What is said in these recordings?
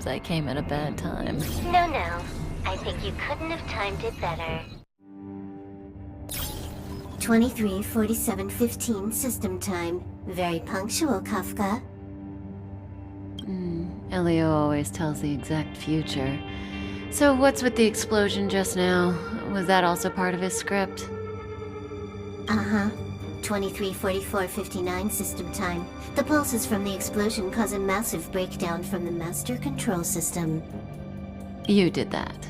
I came at a bad time. No. I think you couldn't have timed it better. 23:47:15 system time. Very punctual, Kafka. Elio always tells the exact future. So what's with the explosion just now? Was that also part of his script? Uh-huh. 23:44:59 system time. The pulses from the explosion cause a massive breakdown from the master control system. You did that.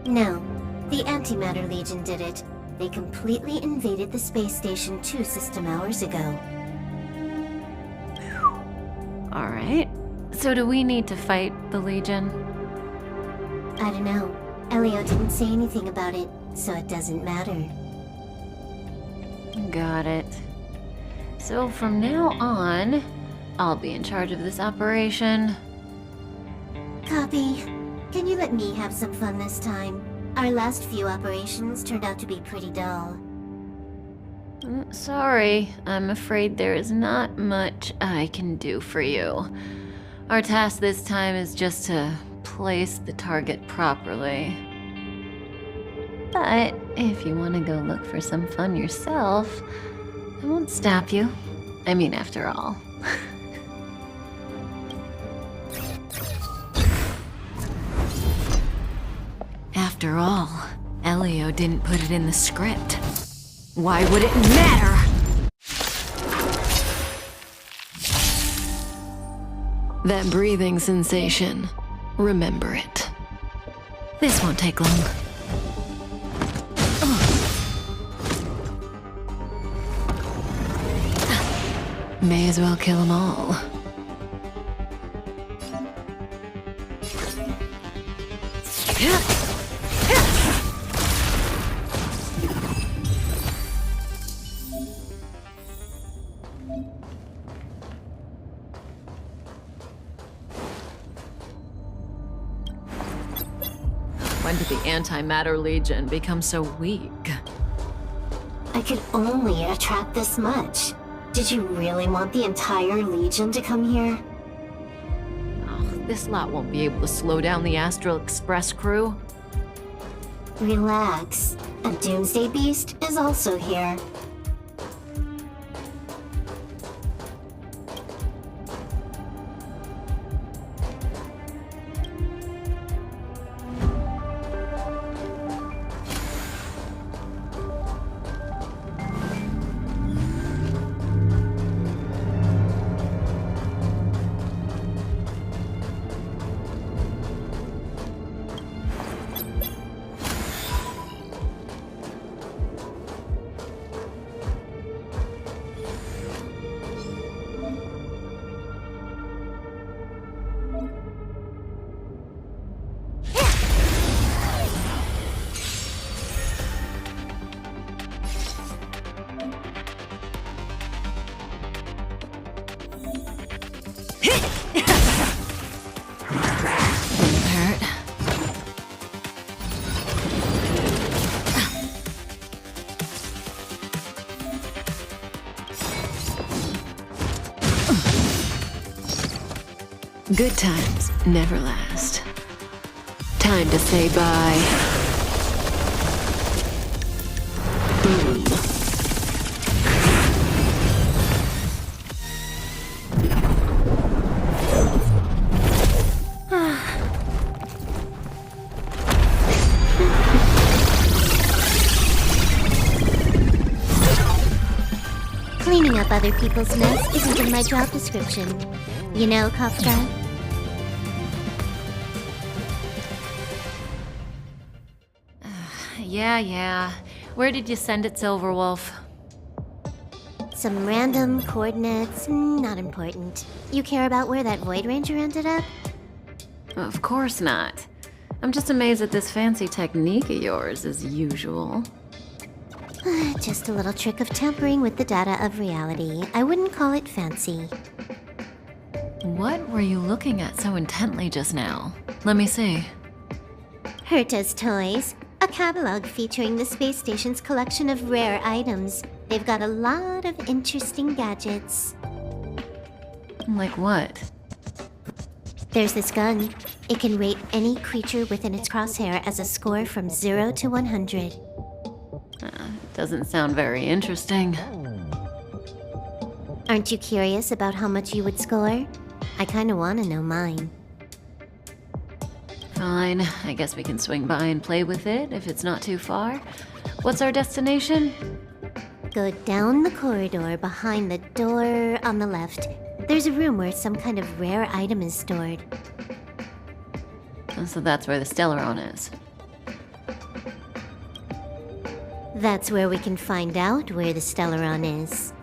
No, the Antimatter Legion did it. They completely invaded the space station 2 system hours ago. Alright. So do we need to fight the Legion? I don't know. Elio didn't say anything about it, so it doesn't matter. Got it. So from now on, I'll be in charge of this operation. Copy. Can you let me have some fun this time? Our last few operations turned out to be pretty dull. Sorry, I'm afraid there is not much I can do for you. Our task this time is just to place the target properly. But if you want to go look for some fun yourself, I won't stop you. I mean, after all. After all, Elio didn't put it in the script. Why would it matter? That breathing sensation. Remember it. This won't take long. May as well kill them all. When did the Antimatter Legion become so weak? I could only attract this much. Did you really want the entire Legion to come here? Oh, this lot won't be able to slow down the Astral Express crew. Relax. A Doomsday Beast is also here. Good times never last. Time to say bye. Boom. Cleaning up other people's mess isn't in my job description. You know, Kafka? Yeah. Where did you send it, Silverwolf? Some random coordinates, not important. You care about where that Void Ranger ended up? Of course not. I'm just amazed at this fancy technique of yours, as usual. Just a little trick of tampering with the data of reality. I wouldn't call it fancy. What were you looking at so intently just now? Let me see. Herta's Toys. A catalog featuring the space station's collection of rare items. They've got a lot of interesting gadgets. Like what? There's this gun. It can rate any creature within its crosshair as a score from 0 to 100. Doesn't sound very interesting. Aren't you curious about how much you would score? I kinda wanna know mine. Fine, I guess we can swing by and play with it if it's not too far. What's our destination? Go down the corridor behind the door on the left. There's a room where some kind of rare item is stored. So that's where the Stellaron is. That's where we can find out where the Stellaron is.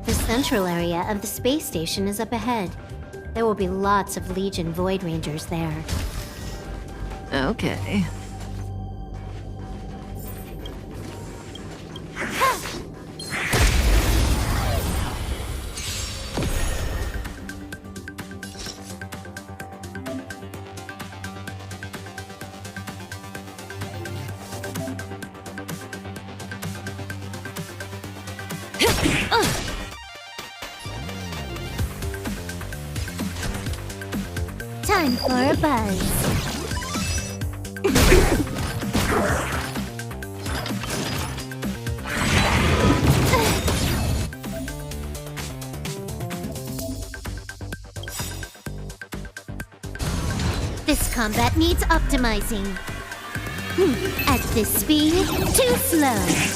The central area of the space station is up ahead. There will be lots of Legion Void Rangers there. Okay. Time for a buzz. This combat needs optimizing. At this speed, too slow.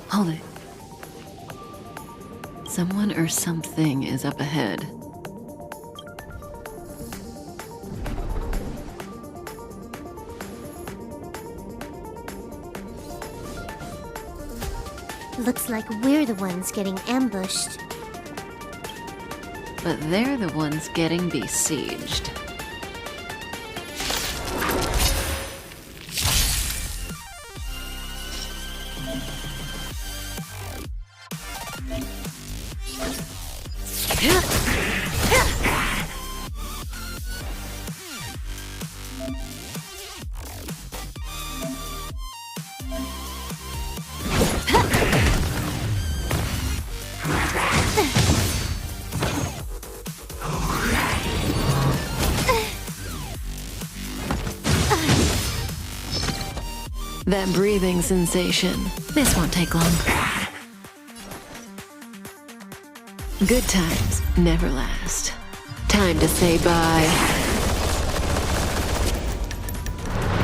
Hold it. Someone or something is up ahead. Looks like we're the ones getting ambushed. But they're the ones getting besieged. That breathing sensation. This won't take long. Good times never last. Time to say bye.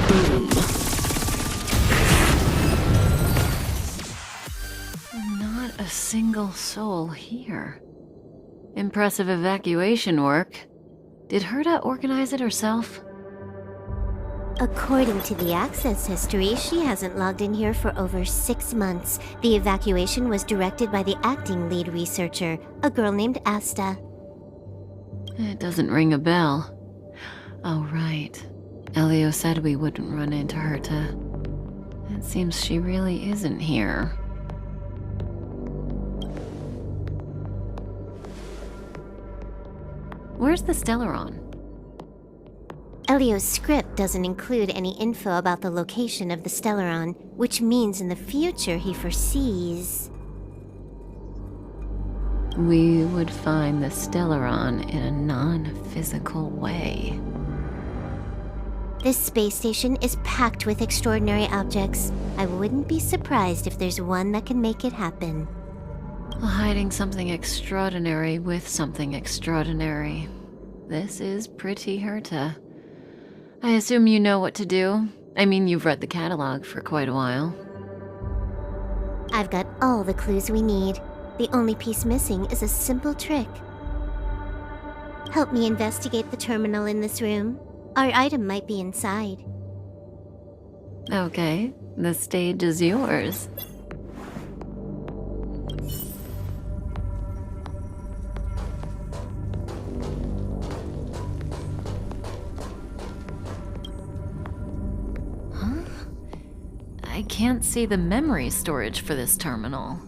Boom. Not a single soul here. Impressive evacuation work. Did Herta organize it herself? According to the access history, she hasn't logged in here for over 6 months. The evacuation was directed by the acting lead researcher, a girl named Asta. It doesn't ring a bell. Oh, right. Elio said we wouldn't run into Herta. It seems she really isn't here. Where's the Stellaron? Elio's script doesn't include any info about the location of the Stellaron, which means in the future he foresees... We would find the Stellaron in a non-physical way. This space station is packed with extraordinary objects. I wouldn't be surprised if there's one that can make it happen. Hiding something extraordinary with something extraordinary. This is pretty Herta. I assume you know what to do? I mean, you've read the catalog for quite a while. I've got all the clues we need. The only piece missing is a simple trick. Help me investigate the terminal in this room. Our item might be inside. Okay, the stage is yours. Huh? I can't see the memory storage for this terminal.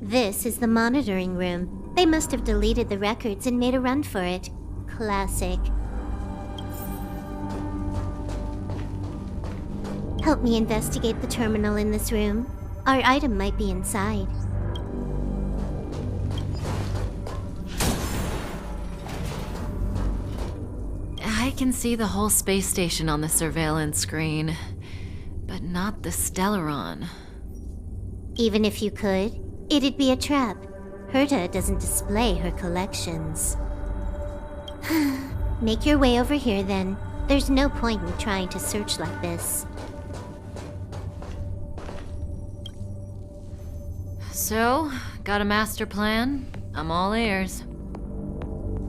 This is the monitoring room. They must have deleted the records and made a run for it. Classic. Help me investigate the terminal in this room. Our item might be inside. I can see the whole space station on the surveillance screen, but not the Stellaron. Even if you could, it'd be a trap. Herta doesn't display her collections. Make your way over here then. There's no point in trying to search like this. So, got a master plan? I'm all ears.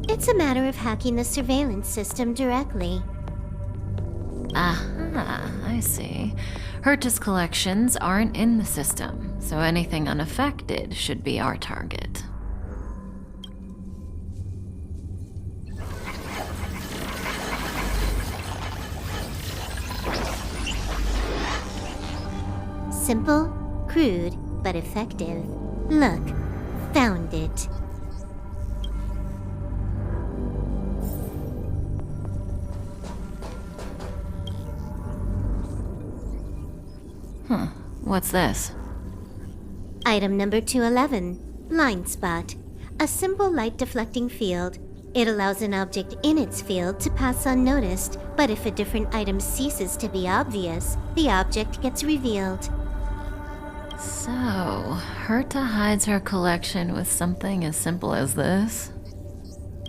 It's a matter of hacking the surveillance system directly. Aha, I see. Herta's collections aren't in the system, so anything unaffected should be our target. Simple, crude, but effective. Look, found it. Huh, what's this? Item number 211, line spot. A simple light deflecting field. It allows an object in its field to pass unnoticed, but if a different item ceases to be obvious, the object gets revealed. So, Herta hides her collection with something as simple as this?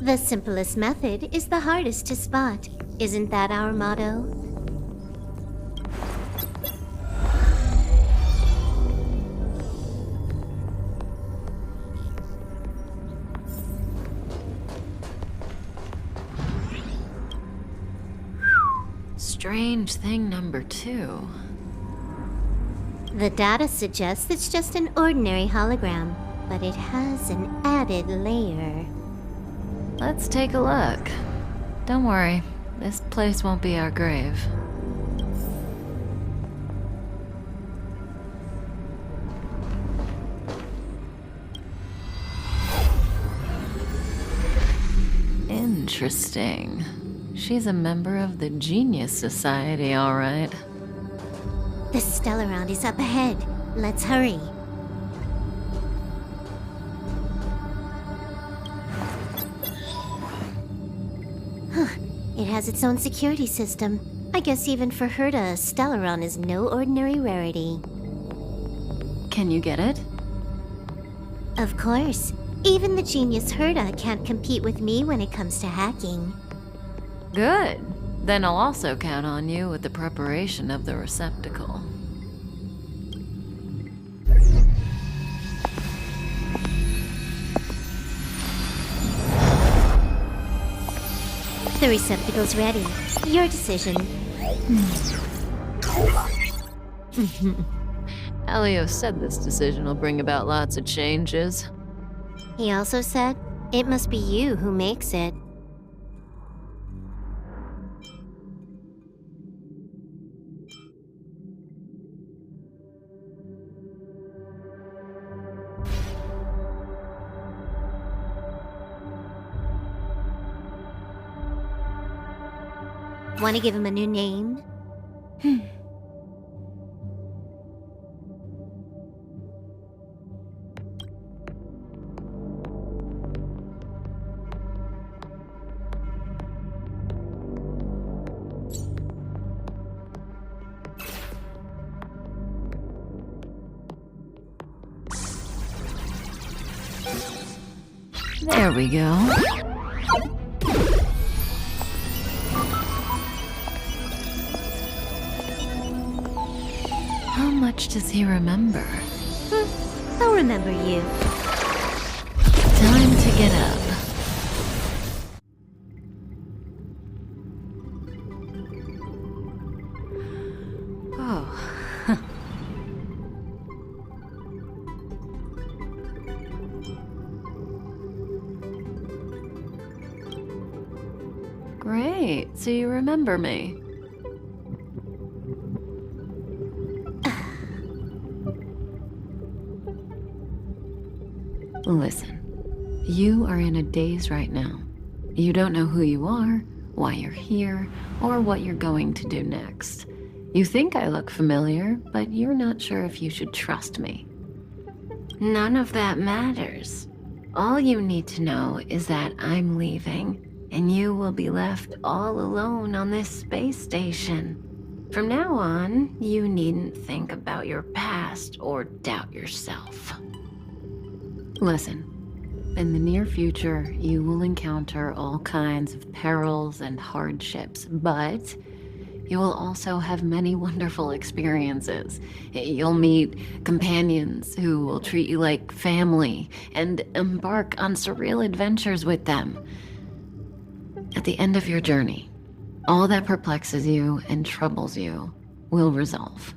The simplest method is the hardest to spot. Isn't that our motto? Strange thing number 2. The data suggests it's just an ordinary hologram, but it has an added layer. Let's take a look. Don't worry, this place won't be our grave. Interesting. She's a member of the Genius Society, all right. The Stellaron is up ahead. Let's hurry. Huh. It has its own security system. I guess even for Herta, Stellaron is no ordinary rarity. Can you get it? Of course. Even the genius Herta can't compete with me when it comes to hacking. Good. Then I'll also count on you with the preparation of the receptacle. The receptacle's ready. Your decision. Elio said this decision will bring about lots of changes. He also said, it must be you who makes it. Want to give him a new name? There we go. How much does he remember? I'll remember you. Time to get up. Oh. Great, so you remember me. Listen, you are in a daze right now. You don't know who you are, why you're here, or what you're going to do next. You think I look familiar, but you're not sure if you should trust me. None of that matters. All you need to know is that I'm leaving, and you will be left all alone on this space station. From now on, you needn't think about your past or doubt yourself. Listen, in the near future, you will encounter all kinds of perils and hardships, but you will also have many wonderful experiences. You'll meet companions who will treat you like family and embark on surreal adventures with them. At the end of your journey, all that perplexes you and troubles you will resolve.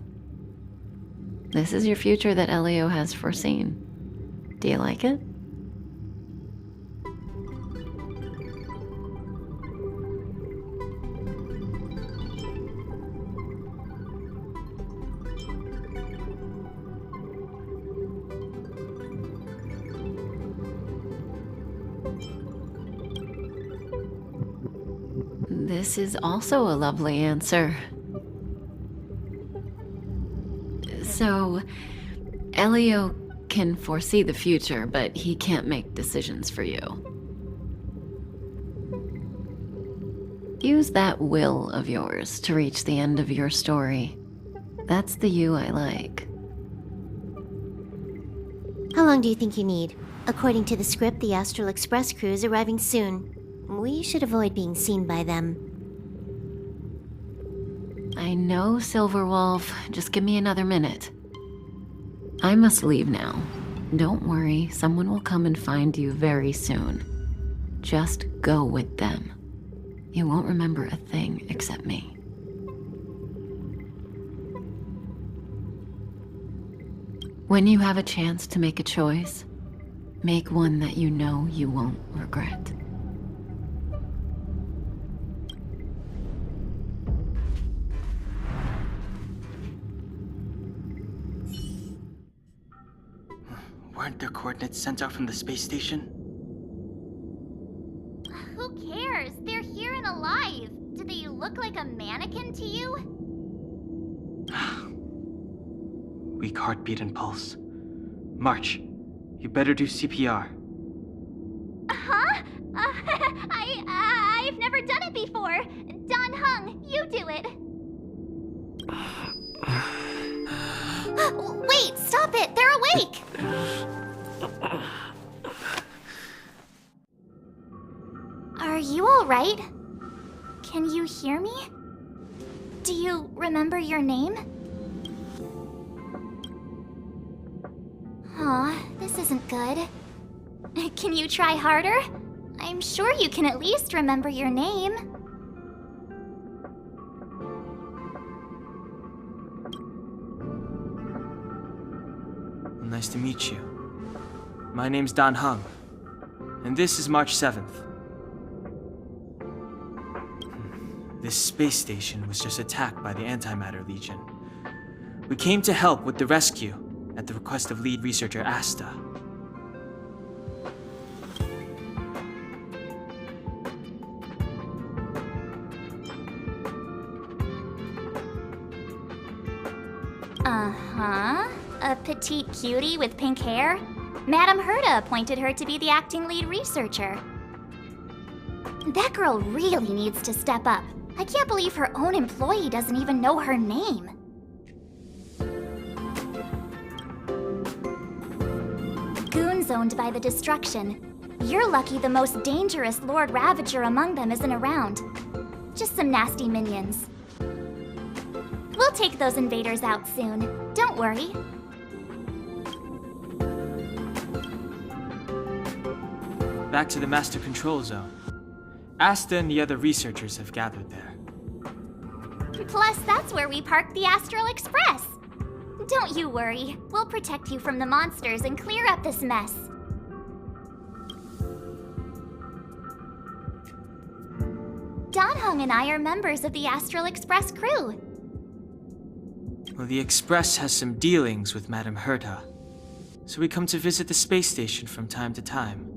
This is your future that Elio has foreseen. Do you like it? This is also a lovely answer. So, Elio can foresee the future, but he can't make decisions for you. Use that will of yours to reach the end of your story. That's the you I like. How long do you think you need? According to the script, the Astral Express crew is arriving soon. We should avoid being seen by them. I know, Silverwolf. Just give me another minute. I must leave now. Don't worry, someone will come and find you very soon. Just go with them. You won't remember a thing except me. When you have a chance to make a choice, make one that you know you won't regret. Weren't their coordinates sent out from the space station? Who cares? They're here and alive. Do they look like a mannequin to you? Weak heartbeat and pulse. March, you better do CPR. Huh? I've never done it before. Don Hung, you do it. Wait, stop it! They're awake! Are you alright? Can you hear me? Do you remember your name? Aw, this isn't good. Can you try harder? I'm sure you can at least remember your name. Nice to meet you. My name's Don Hung, and this is March 7th. This space station was just attacked by the Antimatter Legion. We came to help with the rescue at the request of lead researcher Asta. Uh-huh. A petite cutie with pink hair? Madame Herta appointed her to be the acting lead researcher. That girl really needs to step up. I can't believe her own employee doesn't even know her name. Goons zoned by the destruction. You're lucky the most dangerous Lord Ravager among them isn't around. Just some nasty minions. We'll take those invaders out soon. Don't worry. Back to the Master Control Zone. Asta and the other researchers have gathered there. Plus, that's where we parked the Astral Express. Don't you worry. We'll protect you from the monsters and clear up this mess. Donhung and I are members of the Astral Express crew. Well, the Express has some dealings with Madame Herta, so we come to visit the space station from time to time.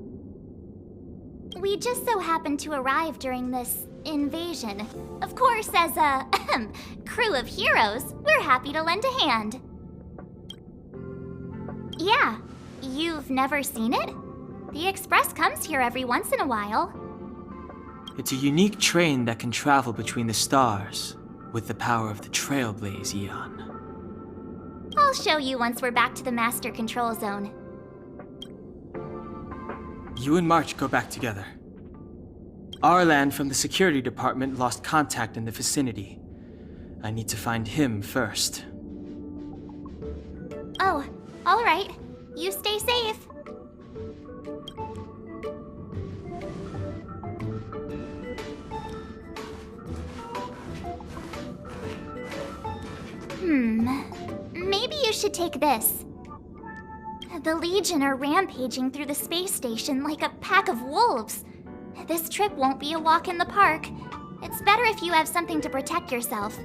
We just so happened to arrive during this invasion. Of course, as a crew of heroes, we're happy to lend a hand. Yeah, you've never seen it? The Express comes here every once in a while. It's a unique train that can travel between the stars with the power of the Trailblaze Eon. I'll show you once we're back to the Master Control Zone. You and March go back together. Arlan from the security department lost contact in the vicinity. I need to find him first. Oh, all right. You stay safe. Maybe you should take this. The Legion are rampaging through the space station like a pack of wolves. This trip won't be a walk in the park. It's better if you have something to protect yourself.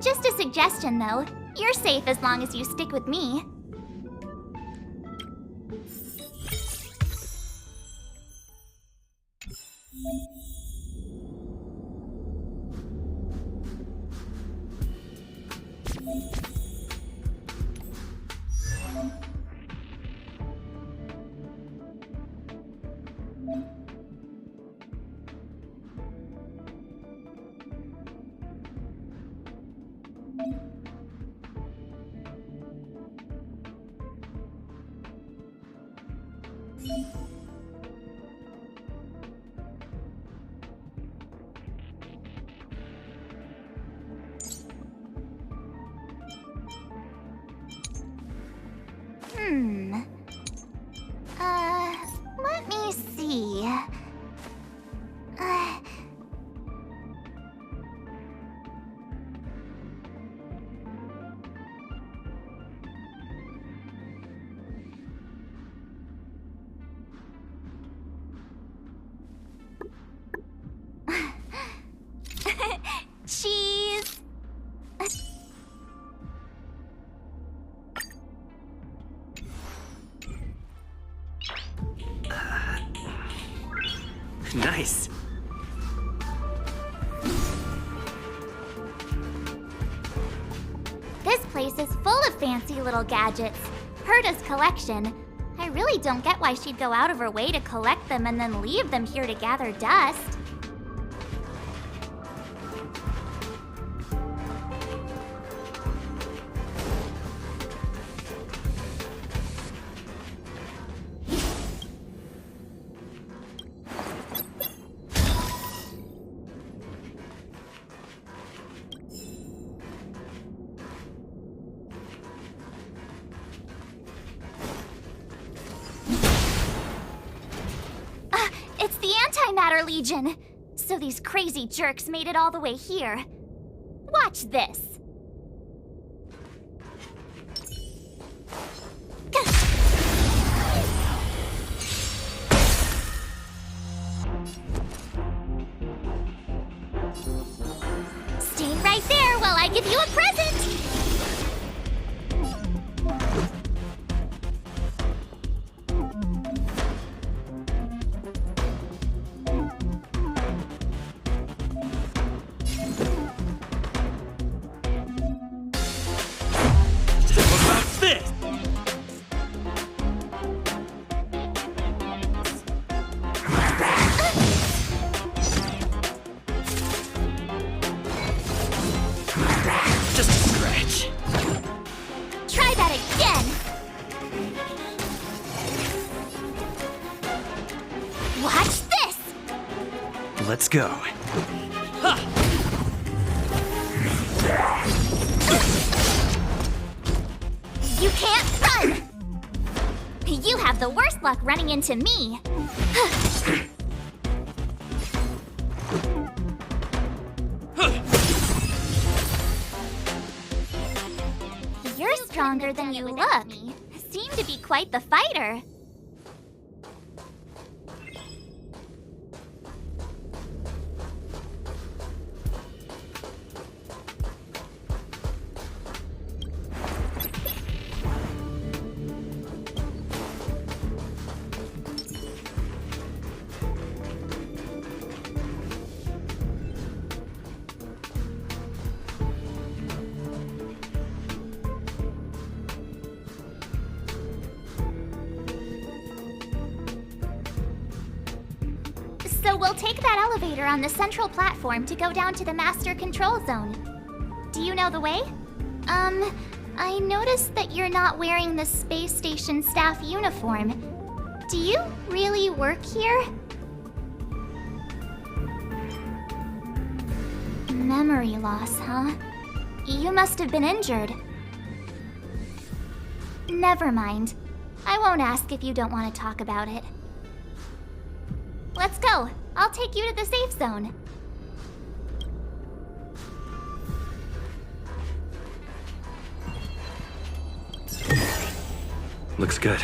Just a suggestion, though. You're safe as long as you stick with me. Let me see. Cheese. Nice. This place is full of fancy little gadgets. Herta's collection. I really don't get why she'd go out of her way to collect them and then leave them here to gather dust. It's the Antimatter Legion! So these crazy jerks made it all the way here. Watch this. Stay right there while I give you a present! Just Let's go. You can't run! You have the worst luck running into me. You're stronger than you look. Seem to be quite the fighter. So we'll take that elevator on the central platform to go down to the master control zone. Do you know the way? I noticed that you're not wearing the space station staff uniform. Do you really work here? Memory loss, huh? You must have been injured. Never mind. I won't ask if you don't want to talk about it. Let's go. I'll take you to the safe zone. Looks good.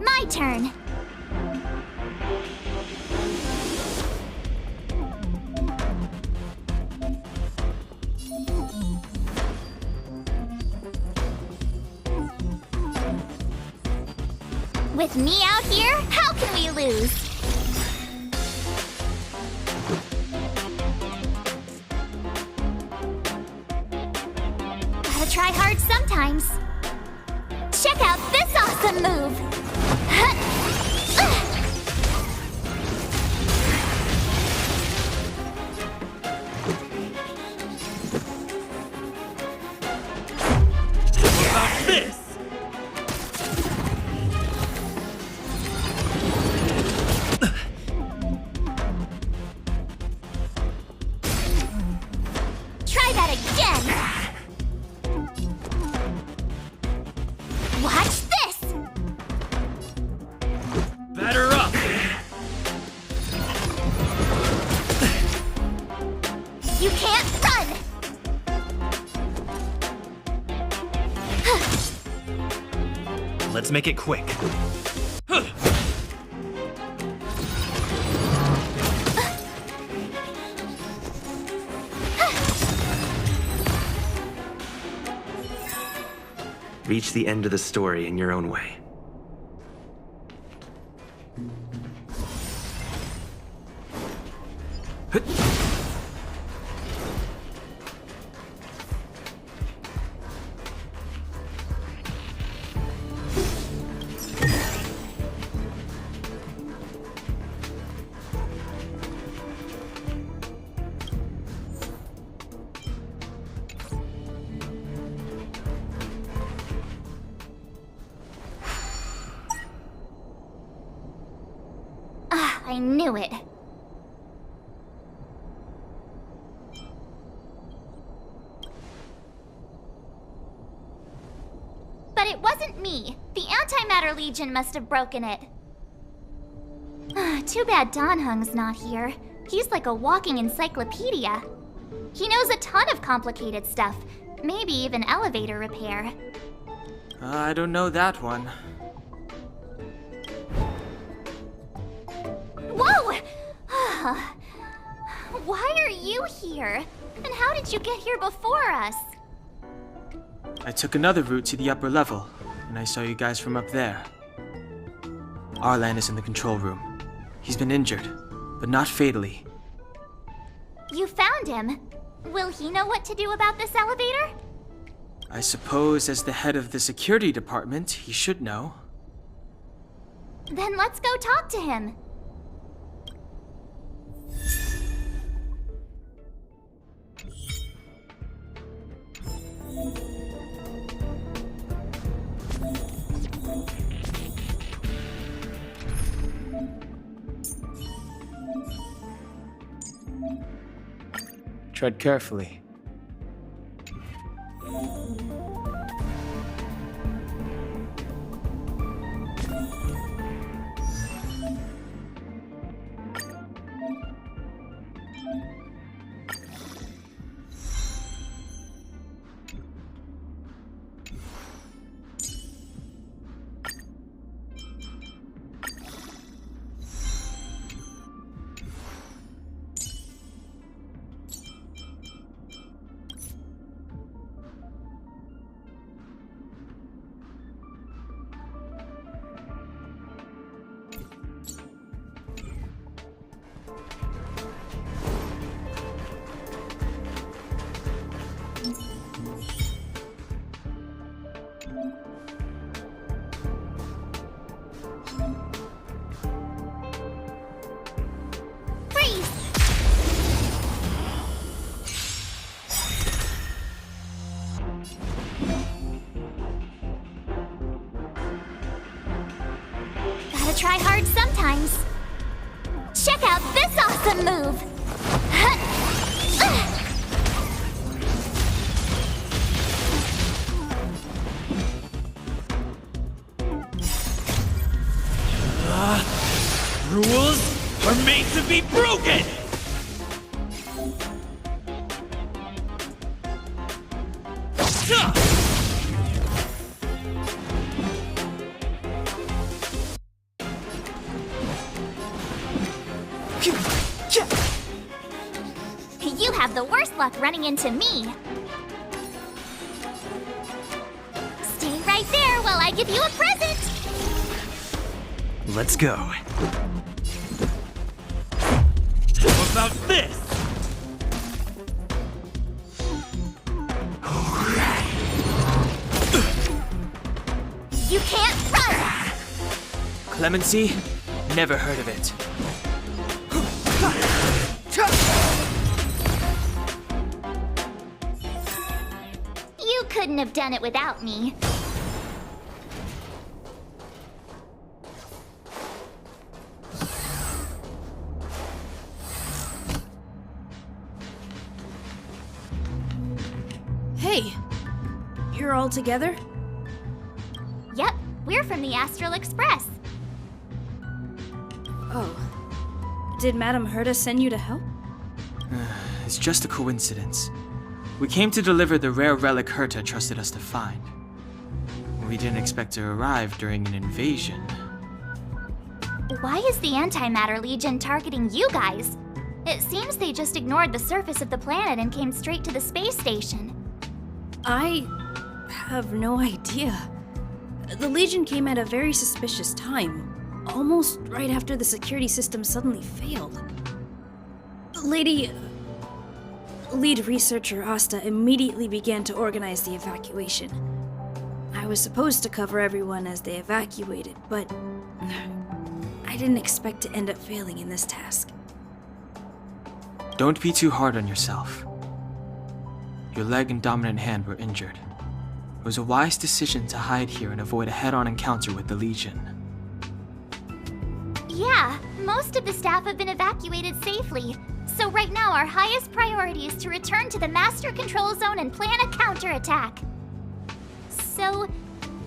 My turn. With me out here, how can we lose? Gotta try hard sometimes. Check out this awesome move! Try that again! Watch this! Batter up! You can't run! Let's make it quick. Reach the end of the story in your own way. I knew it. But it wasn't me. The Antimatter Legion must have broken it. Too bad Dan Hung's not here. He's like a walking encyclopedia. He knows a ton of complicated stuff, maybe even elevator repair. I don't know that one. Whoa! Why are you here? And how did you get here before us? I took another route to the upper level, and I saw you guys from up there. Arlan is in the control room. He's been injured, but not fatally. You found him. Will he know what to do about this elevator? I suppose as the head of the security department, he should know. Then let's go talk to him. Tread carefully. Freeze! Gotta try hard sometimes. Check out this awesome move! Rules are made to be broken! You have the worst luck running into me. Stay right there while I give you a present. Let's go. How about this? You can't run! Clemency? Never heard of it. You couldn't have done it without me. Hey, you're all together? Yep, we're from the Astral Express. Oh. Did Madame Herta send you to help? It's just a coincidence. We came to deliver the rare relic Herta trusted us to find. We didn't expect to arrive during an invasion. Why is the Antimatter Legion targeting you guys? It seems they just ignored the surface of the planet and came straight to the space station. I have no idea. The Legion came at a very suspicious time, almost right after the security system suddenly failed. Lead researcher Asta immediately began to organize the evacuation. I was supposed to cover everyone as they evacuated, but I didn't expect to end up failing in this task. Don't be too hard on yourself. Your leg and dominant hand were injured. It was a wise decision to hide here and avoid a head-on encounter with the Legion. Yeah, most of the staff have been evacuated safely. So right now our highest priority is to return to the Master Control Zone and plan a counterattack. So,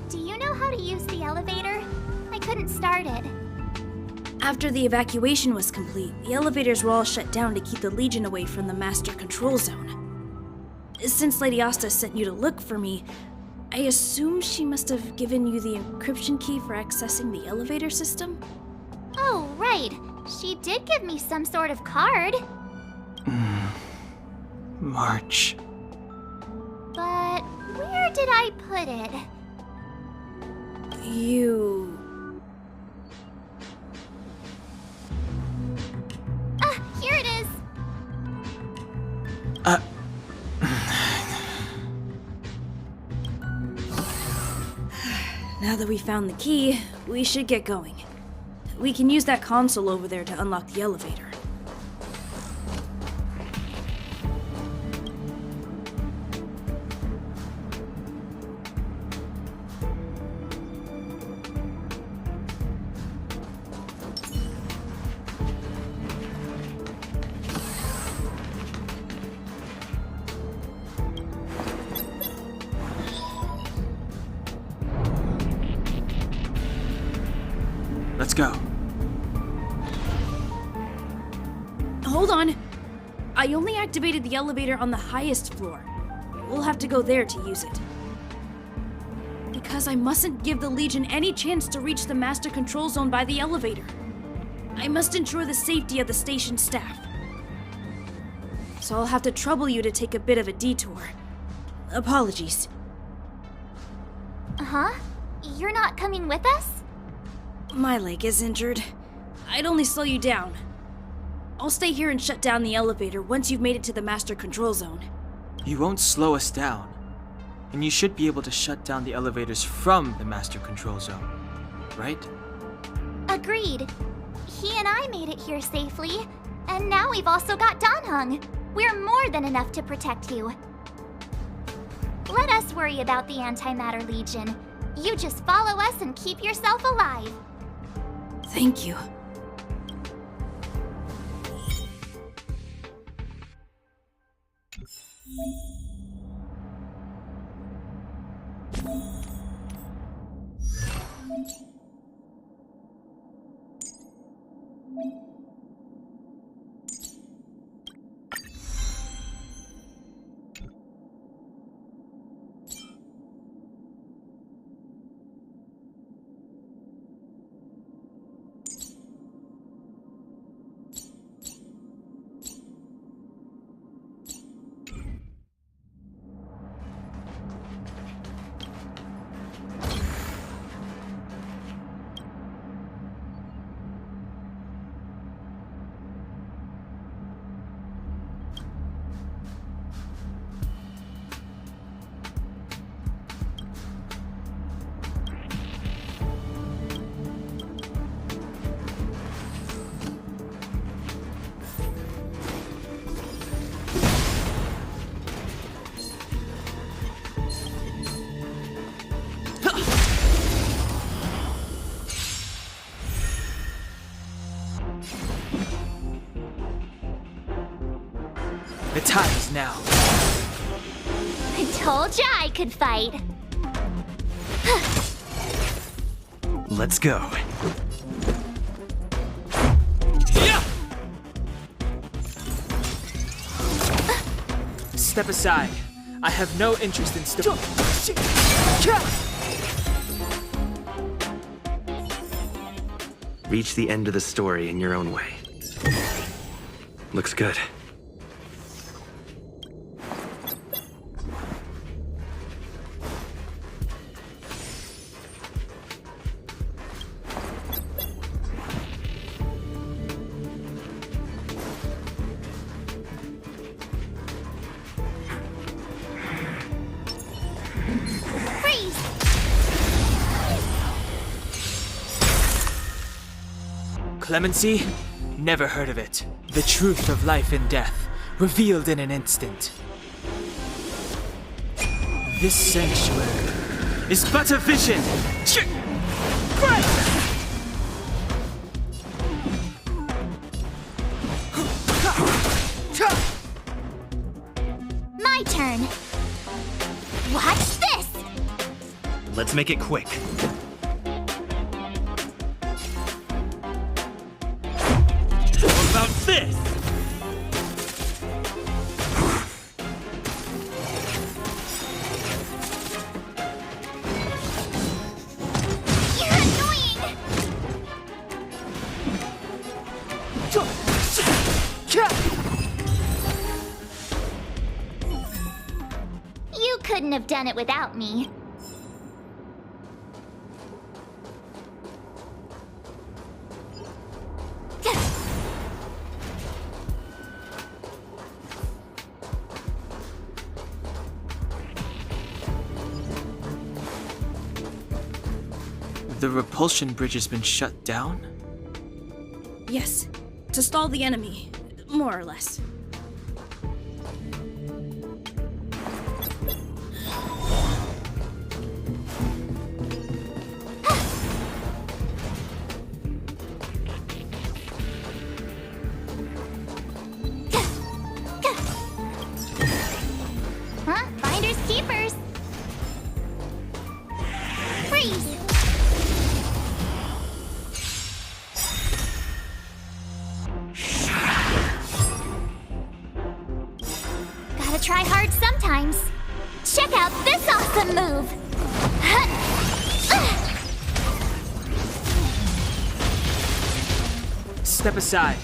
do you know how to use the elevator? I couldn't start it. After the evacuation was complete, the elevators were all shut down to keep the Legion away from the Master Control Zone. Since Lady Asta sent you to look for me, I assume she must have given you the encryption key for accessing the elevator system? Oh, right. She did give me some sort of card. March. But where did I put it? You... Now that we found the key, we should get going. We can use that console over there to unlock the elevator. Let's go. Hold on! I only activated the elevator on the highest floor. We'll have to go there to use it. Because I mustn't give the Legion any chance to reach the master control zone by the elevator. I must ensure the safety of the station staff. So I'll have to trouble you to take a bit of a detour. Apologies. Huh? You're not coming with us? My leg is injured. I'd only slow you down. I'll stay here and shut down the elevator once you've made it to the master control zone. You won't slow us down. And you should be able to shut down the elevators from the master control zone, right? Agreed. He and I made it here safely, and now we've also got Danhung. We're more than enough to protect you. Let us worry about the Antimatter Legion. You just follow us and keep yourself alive. Thank you. The time is now. I told ya I could fight. Let's go. Yeah! Step aside. I have no interest in Reach the end of the story in your own way. Looks good. Freeze! Clemency? Never heard of it. The truth of life and death, revealed in an instant. This sanctuary is but a vision! My turn. Watch this! Let's make it quick. What about this? You're annoying! You couldn't have done it without me. The repulsion bridge has been shut down? Yes, to stall the enemy, more or less. Huh? Finders keepers. Freeze. Gotta try hard sometimes. Check out this awesome move. Step aside.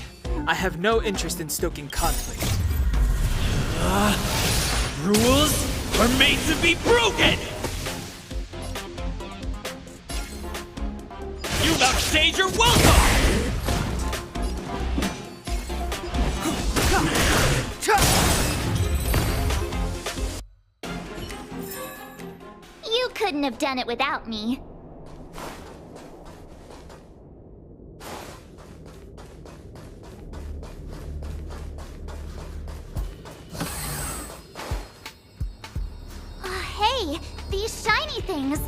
I have no interest in stoking conflict. Rules are made to be broken! You've outstayed your welcome! You couldn't have done it without me. Hey, these shiny things.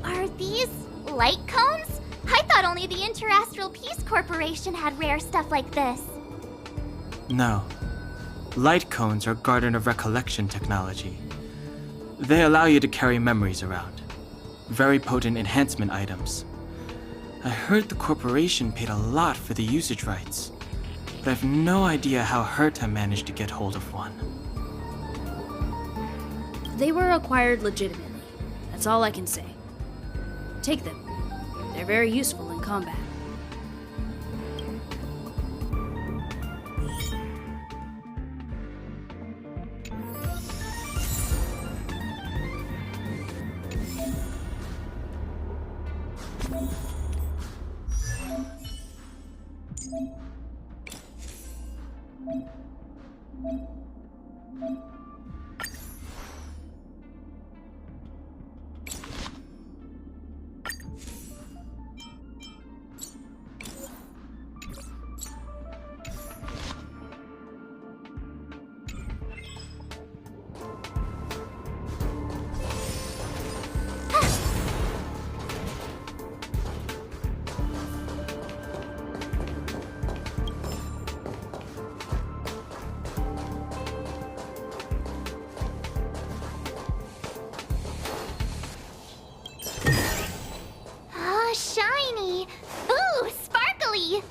Are these light cones? I thought only the Interastral Peace Corporation had rare stuff like this. No. Light cones are Garden of Recollection technology. They allow you to carry memories around. Very potent enhancement items. I heard the corporation paid a lot for the usage rights, but I've no idea how Herta managed to get hold of one. They were acquired legitimately. That's all I can say. Take them. They're very useful in combat. Oh, shiny! Ooh, sparkly!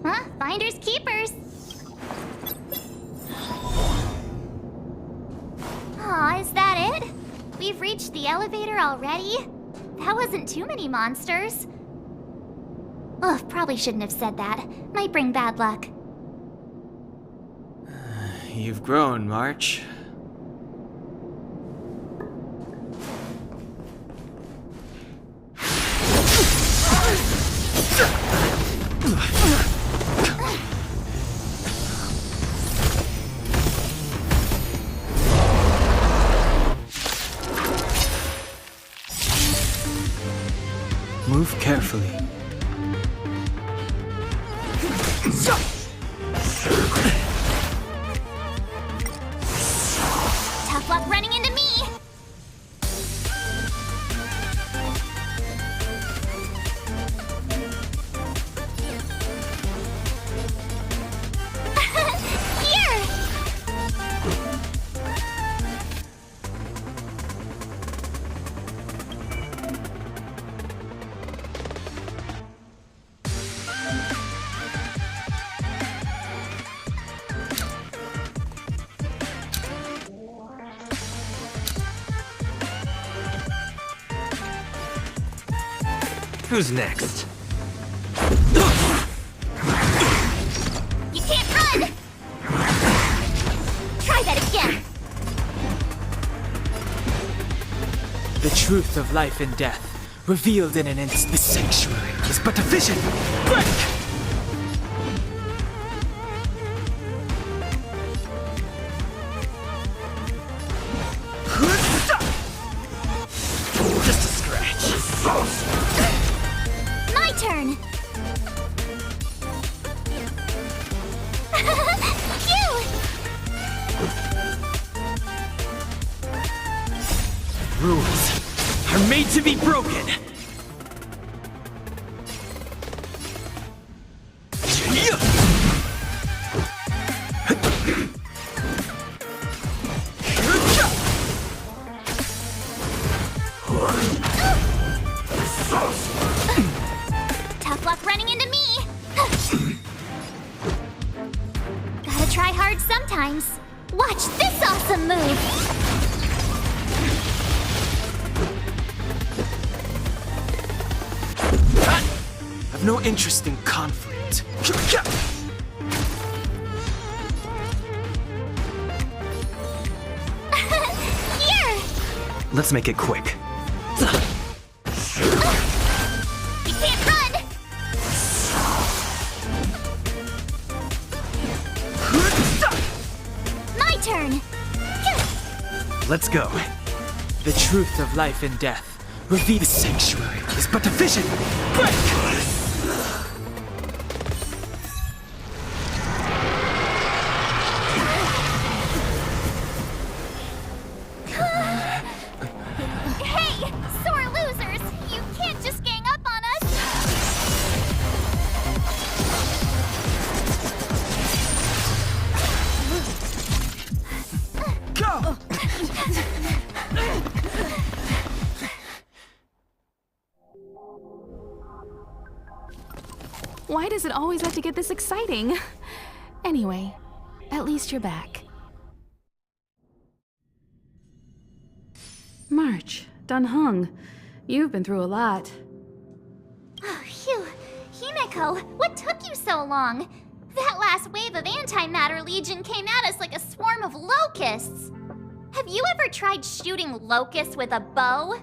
Huh? Finders keepers. Aw, is that it? We've reached the elevator already? That wasn't too many monsters. Ugh, probably shouldn't have said that. Might bring bad luck. You've grown, March. Move carefully. Tough luck running into me! Here! Who's next? You can't run! Try that again! The truth of life and death, revealed in an instant. The sanctuary is but a vision. Break! to be broken! Tough luck running into me! Gotta try hard sometimes. Watch this awesome move! I've no interest in conflict. Here! Let's make it quick. You can't run! My turn! Let's go. The truth of life and death. Reveal the sanctuary is but a vision. Break! Hey, sore losers! You can't just gang up on us! Go! Why does it always have to get this exciting? Anyway, at least you're back. March, Dunhung, you've been through a lot. Oh, phew. Himeko, what took you so long? That last wave of antimatter legion came at us like a swarm of locusts. Have you ever tried shooting locusts with a bow?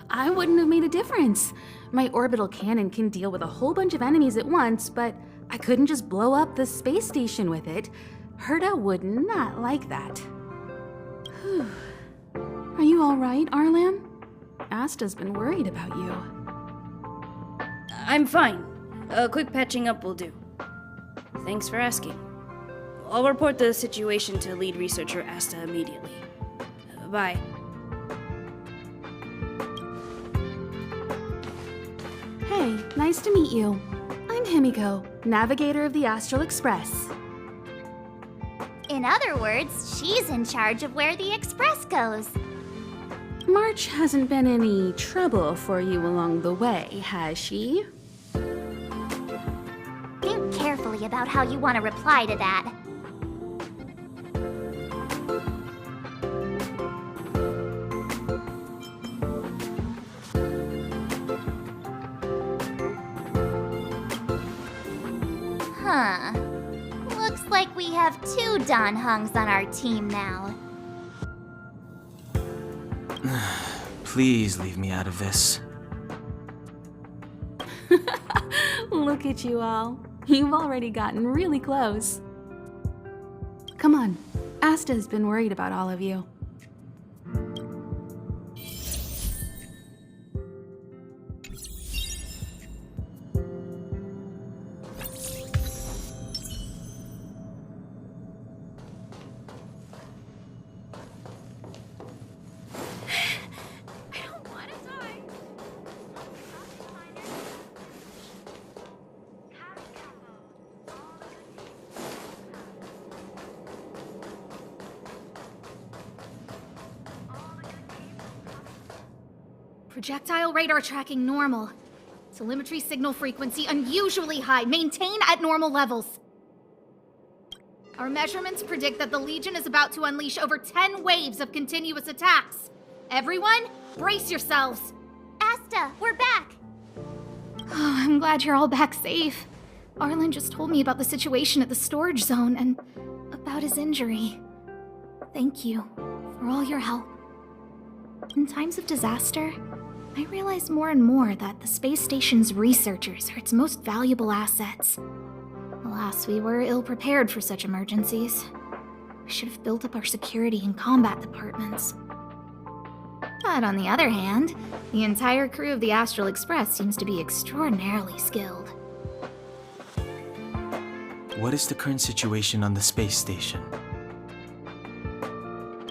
I wouldn't have made a difference. My orbital cannon can deal with a whole bunch of enemies at once, but I couldn't just blow up the space station with it. Herta would not like that. Whew. Are you all right, Arlan? Asta's been worried about you. I'm fine. A quick patching up will do. Thanks for asking. I'll report the situation to lead researcher Asta immediately. Bye. Hey, nice to meet you. I'm Himiko, navigator of the Astral Express. In other words, she's in charge of where the express goes. March hasn't been any trouble for you along the way, has she? Think carefully about how you want to reply to that. Huh. Looks like we have two Donhungs on our team now. Please leave me out of this. Look at you all. You've already gotten really close. Come on. Asta's been worried about all of you. Projectile radar tracking normal. Telemetry signal frequency unusually high. Maintain at normal levels. Our measurements predict that the Legion is about to unleash over 10 waves of continuous attacks. Everyone, brace yourselves. Asta, we're back. Oh, I'm glad you're all back safe. Arlen just told me about the situation at the storage zone and about his injury. Thank you for all your help. In times of disaster, I realize more and more that the space station's researchers are its most valuable assets. Alas, we were ill-prepared for such emergencies. We should have built up our security and combat departments. But on the other hand, the entire crew of the Astral Express seems to be extraordinarily skilled. What is the current situation on the space station?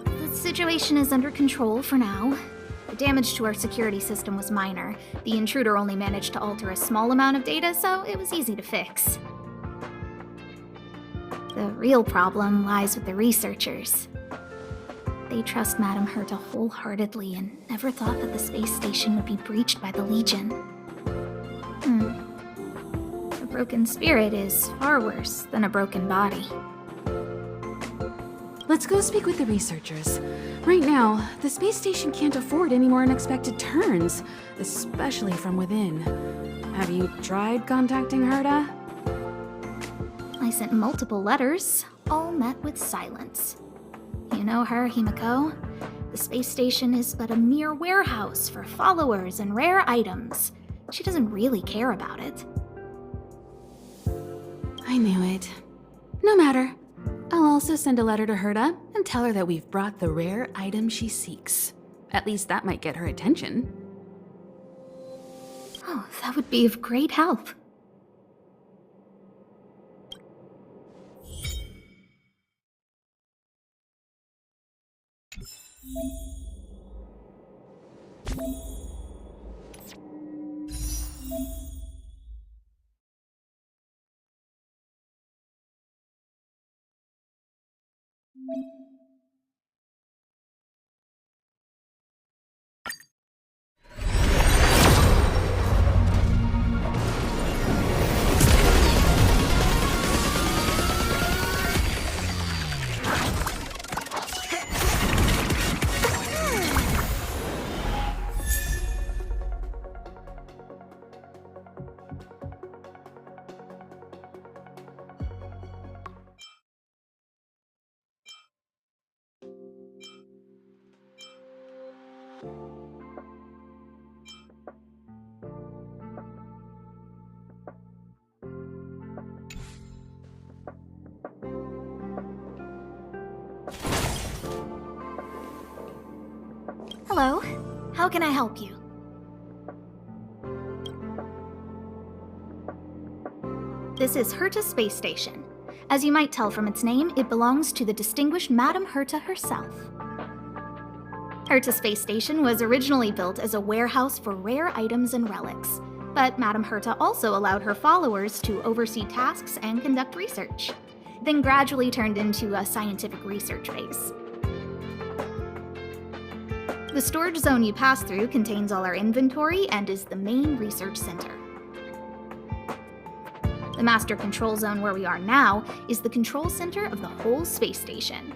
The situation is under control for now. The damage to our security system was minor. The intruder only managed to alter a small amount of data, so it was easy to fix. The real problem lies with the researchers. They trust Madame Herta wholeheartedly and never thought that the space station would be breached by the Legion. A broken spirit is far worse than a broken body. Let's go speak with the researchers. Right now, the space station can't afford any more unexpected turns, especially from within. Have you tried contacting Herta? I sent multiple letters, all met with silence. You know her, Himiko? The space station is but a mere warehouse for followers and rare items. She doesn't really care about it. I knew it. No matter. I'll also send a letter to Herta and tell her that we've brought the rare item she seeks. At least that might get her attention. Oh, that would be of great help. Hello, how can I help you? This is Herta Space Station. As you might tell from its name, it belongs to the distinguished Madame Herta herself. Herta Space Station was originally built as a warehouse for rare items and relics, but Madame Herta also allowed her followers to oversee tasks and conduct research, then gradually turned into a scientific research base. The storage zone you pass through contains all our inventory and is the main research center. The master control zone where we are now is the control center of the whole space station.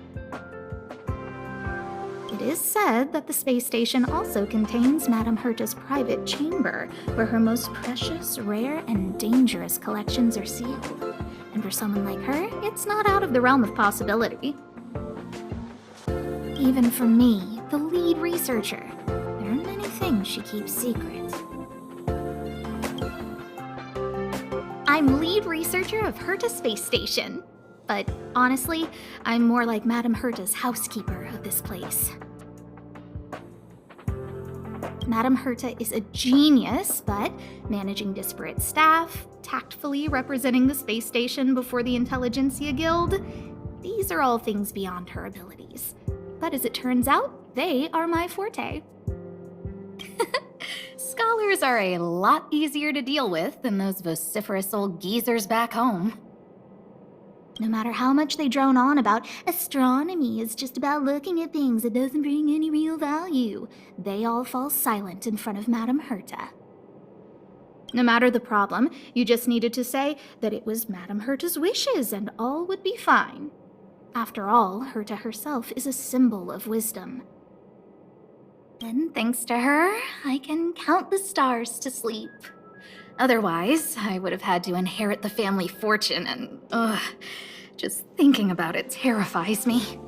It is said that the space station also contains Madame Herta's private chamber, where her most precious, rare, and dangerous collections are sealed. And for someone like her, it's not out of the realm of possibility. Even for me, the lead researcher, there are many things she keeps secret. I'm lead researcher of Herta Space Station, but honestly, I'm more like Madame Herta's housekeeper of this place. Madame Herta is a genius, but managing disparate staff, tactfully representing the space station before the Intelligentsia Guild, these are all things beyond her abilities. But as it turns out, they are my forte. Scholars are a lot easier to deal with than those vociferous old geezers back home. No matter how much they drone on about astronomy is just about looking at things that doesn't bring any real value, they all fall silent in front of Madame Herta. No matter the problem, you just needed to say that it was Madame Herta's wishes and all would be fine. After all, Herta herself is a symbol of wisdom. And thanks to her, I can count the stars to sleep. Otherwise, I would have had to inherit the family fortune and, just thinking about it terrifies me.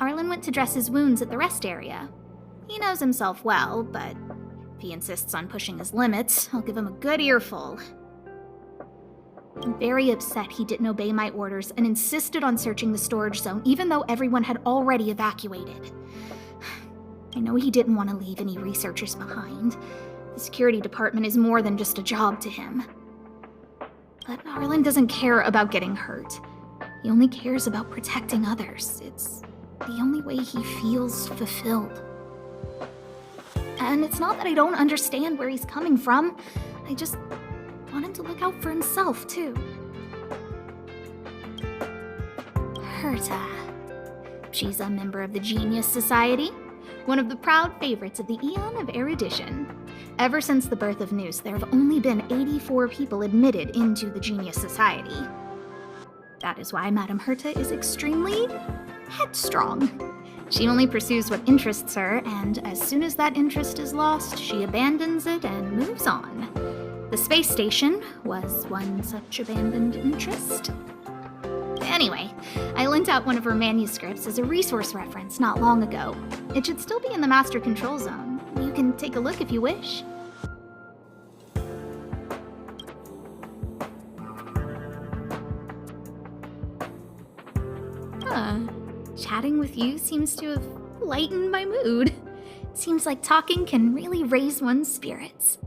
Arlen went to dress his wounds at the rest area. He knows himself well, but if he insists on pushing his limits, I'll give him a good earful. I'm very upset he didn't obey my orders and insisted on searching the storage zone even though everyone had already evacuated. I know he didn't want to leave any researchers behind. The security department is more than just a job to him. But Arlen doesn't care about getting hurt. He only cares about protecting others. It's the only way he feels fulfilled. And it's not that I don't understand where he's coming from. I just want him to look out for himself, too. Herta. She's a member of the Genius Society, one of the proud favorites of the Eon of Erudition. Ever since the birth of Noose, there have only been 84 people admitted into the Genius Society. That is why Madame Herta is extremely headstrong. She only pursues what interests her, and as soon as that interest is lost, she abandons it and moves on. The space station was one such abandoned interest. Anyway, I lent out one of her manuscripts as a resource reference not long ago. It should still be in the Master Control Zone. You can take a look if you wish. Chatting with you seems to have lightened my mood. Seems like talking can really raise one's spirits.